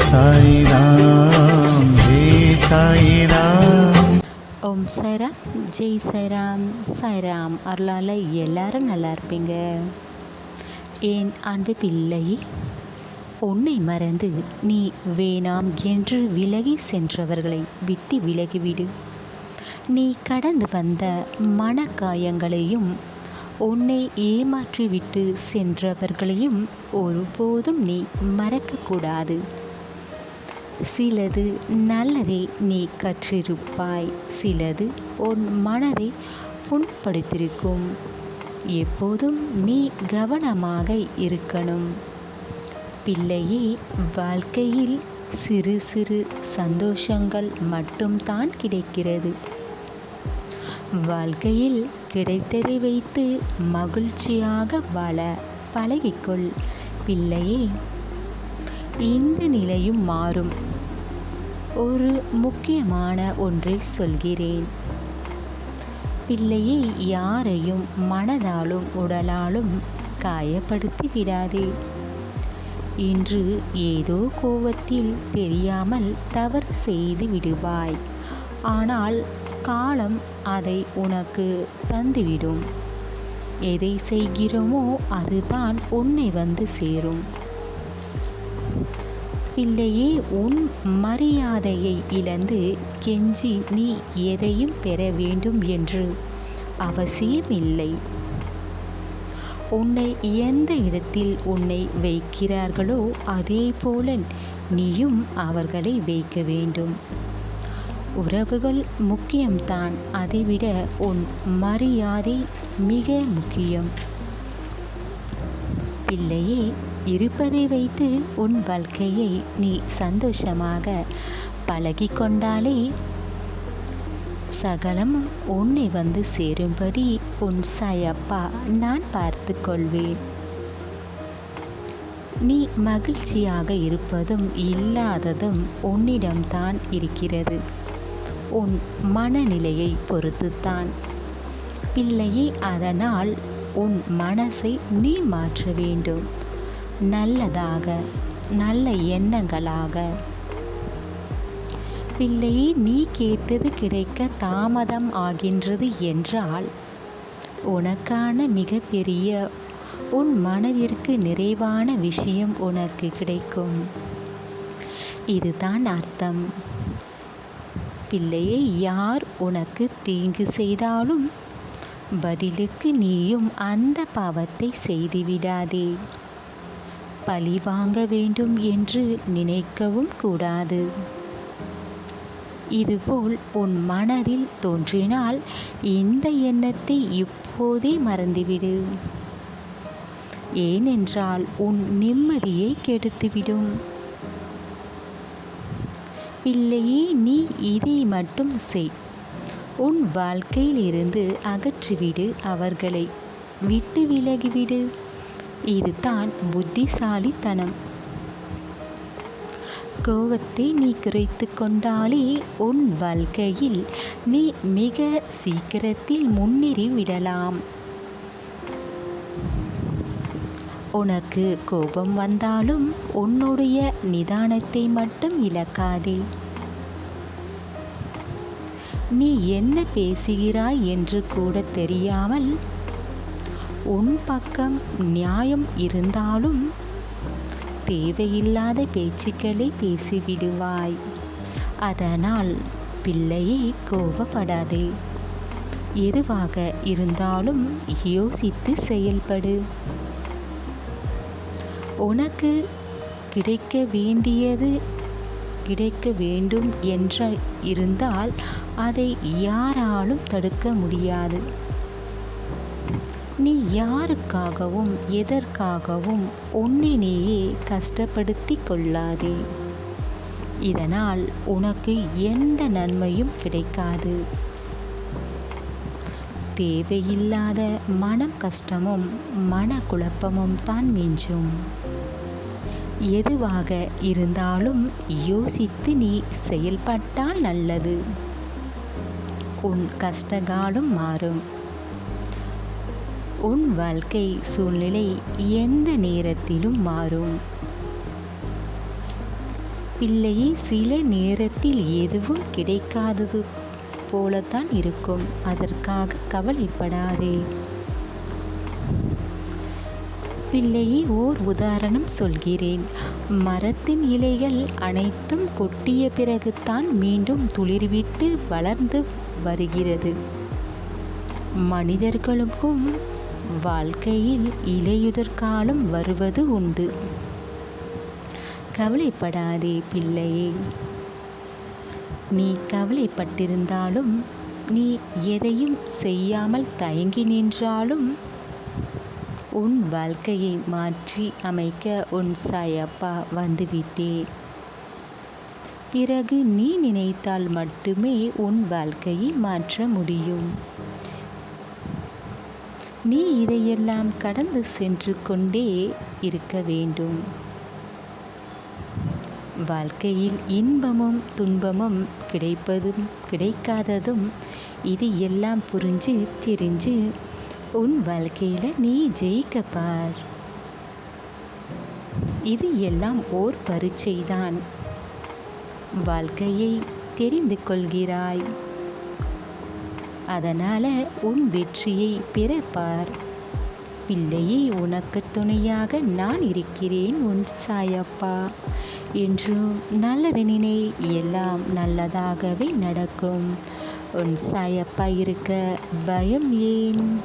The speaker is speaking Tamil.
சாய்ராம். ஓம் சாய்ராம், ஜெய் சாய்ராம். சாய்ராம் அருளால் எல்லாரும் நல்லா இருப்பீங்க. என் அன்பு பிள்ளையே, உன்னை மறந்து நீ வேணாம் என்று விலகி சென்றவர்களை விட்டு விலகிவிடு. நீ கடந்து வந்த மனக்காயங்களையும் உன்னை ஏமாற்றிவிட்டு சென்றவர்களையும் ஒருபோதும் நீ மறக்கக்கூடாது. சிலது நல்லதை நீ கற்றிருப்பாய், சிலது உன் மனதை புண்படுத்தியிருக்கும். எப்போதும் நீ கவனமாக இருக்கணும் பிள்ளையே. வாழ்க்கையில் சிறு சிறு சந்தோஷங்கள் மட்டும்தான் கிடைக்கிறது. வாழ்க்கையில் கிடைத்ததை வைத்து மகிழ்ச்சியாக வாழ பழகிக்கொள் பிள்ளையே. இந்த நிலையும் மாறும். ஒரு முக்கியமான ஒன்றை சொல்கிறேன் பிள்ளையே, யாரையும் மனதாலும் உடலாலும் காயப்படுத்தி விடாதே. இன்று ஏதோ கோபத்தில் தெரியாமல் தவறு செய்து விடுவாய். ஆனால் காலம் அதை உனக்கு தந்துவிடும். எதை செய்கிறோமோ அதுதான் உன்னை வந்து சேரும் பிள்ளையே. உன் மரியாதையை இழந்து கெஞ்சி நீ எதையும் பெற வேண்டும் என்று அவசியமில்லை. உன்னை எந்த இடத்தில் உன்னை வைக்கிறார்களோ அதே போல நீயும் அவர்களை வைக்க வேண்டும். உறவுகள் முக்கியம்தான், அதைவிட உன் மரியாதை மிக முக்கியம் பிள்ளையே. இருப்பதை வைத்து உன் வாழ்க்கையை நீ சந்தோஷமாக பழகி கொண்டாலே சகலம் உன்னை வந்து சேரும்படி உன் சாயப்பா நான் பார்த்து கொள்வேன். நீ மகிழ்ச்சியாக இருப்பதும் இல்லாததும் உன்னிடம்தான் இருக்கிறது. உன் மனநிலையை பொறுத்துத்தான் பிள்ளையே. அதனால் உன் மனசை நீ மாற்ற வேண்டும். நல்லதாக, நல்ல எண்ணங்களாக. பிள்ளையே, நீ கேட்டது கிடைக்க தாமதம் ஆகின்றது என்றால் உனக்கான மிகப்பெரிய உன் மனதிற்கு நிறைவான விஷயம் உனக்கு கிடைக்கும். இதுதான் அர்த்தம் பிள்ளையே. யார் உனக்கு தீங்கு செய்தாலும் பதிலுக்கு நீயும் அந்த பாவத்தை செய்துவிடாதே. பழி வாங்க வேண்டும் என்று நினைக்கவும் கூடாது. இதுபோல் உன் மனதில் தோன்றினால் இந்த எண்ணத்தை இப்போதே மறந்துவிடு. ஏனென்றால் உன் நிம்மதியை கெடுத்துவிடும் பிள்ளையே. நீ இதை மட்டும் செய். உன் வாழ்க்கையில் இருந்து அகற்றிவிடு. அவர்களை விட்டு விலகிவிடு. இதுதான் புத்திசாலித்தனம். கோபத்தை நீ குறைத்து கொண்டாலே உன் வாழ்க்கையில் நீ மிக சீக்கிரத்தில் முன்னேறி விடலாம். உனக்கு கோபம் வந்தாலும் உன்னுடைய நிதானத்தை மட்டும் இழக்காதே. நீ என்ன பேசுகிறாய் என்று கூட தெரியாமல் உன் பக்கம் நியாயம் இருந்தாலும் தேவையில்லாத பேச்சுக்களை பேசிவிடுவாய். அதனால் பிள்ளையை கோபப்படாதே. எதுவாக இருந்தாலும் யோசித்து செயல்படு. உனக்கு கிடைக்க வேண்டியது கிடைக்க வேண்டும் என்று இருந்தால் அதை யாராலும் தடுக்க முடியாது. நீ யாருக்காகவும் எதற்காகவும் உன்னை நீயே கஷ்டப்படுத்தி கொள்ளாதே. இதனால் உனக்கு எந்த நன்மையும் கிடைக்காது. தேவையில்லாத மனம் கஷ்டமும் மனக்குழப்பமும் தான் மிஞ்சும். எதுவாக இருந்தாலும் யோசித்து நீ செயல்பட்டால் நல்லது. உன் கஷ்டகாலம் மாறும். உன் வாழ்க்கை சூழ்நிலை எந்த நேரத்திலும் மாறும். பிள்ளையே, சில நேரத்தில் எதுவும் கிடைக்காதது போலத்தான் இருக்கும். அதற்காக கவலைப்படாதே. பிள்ளையே, ஓர் உதாரணம் சொல்கிறேன். மரத்தின் இலைகள் அனைத்தும் கொட்டிய பிறகுதான் மீண்டும் துளிர்விட்டு வளர்ந்து வருகிறது. மனிதர்களுக்கும் வாழ்க்கையில் இலையுதிர் காலம் வருவது உண்டு. கவலைப்படாதே பிள்ளையே. நீ கவலைப்பட்டிருந்தாலும், நீ எதையும் செய்யாமல் தயங்கி நின்றாலும், உன் வாழ்க்கையை மாற்றி அமைக்க உன் சாயப்பா வந்துவிட்டேன். பிறகு நீ நினைத்தால் மட்டுமே உன் வாழ்க்கையை மாற்ற முடியும். நீ இதையெல்லாம் கடந்து சென்று கொண்டே இருக்க வேண்டும். வாழ்க்கையில் இன்பமும் துன்பமும் கிடைப்பதும் கிடைக்காததும் இது எல்லாம் புரிஞ்சு தெரிஞ்சு உன் வாழ்க்கையில் நீ ஜெயிக்க பார். இது எல்லாம் ஓர் பரீட்சைதான். வாழ்க்கையை தெரிந்து கொள்கிறாய். அதனால் உன் வெற்றியை பெறப்பார். பிள்ளையே, உனக்கு துணையாக நான் இருக்கிறேன், உன் சாயப்பா. என்றும் நல்லது நினை, எல்லாம் நல்லதாகவே நடக்கும். உன் சாயப்பா இருக்க பயம் ஏன்?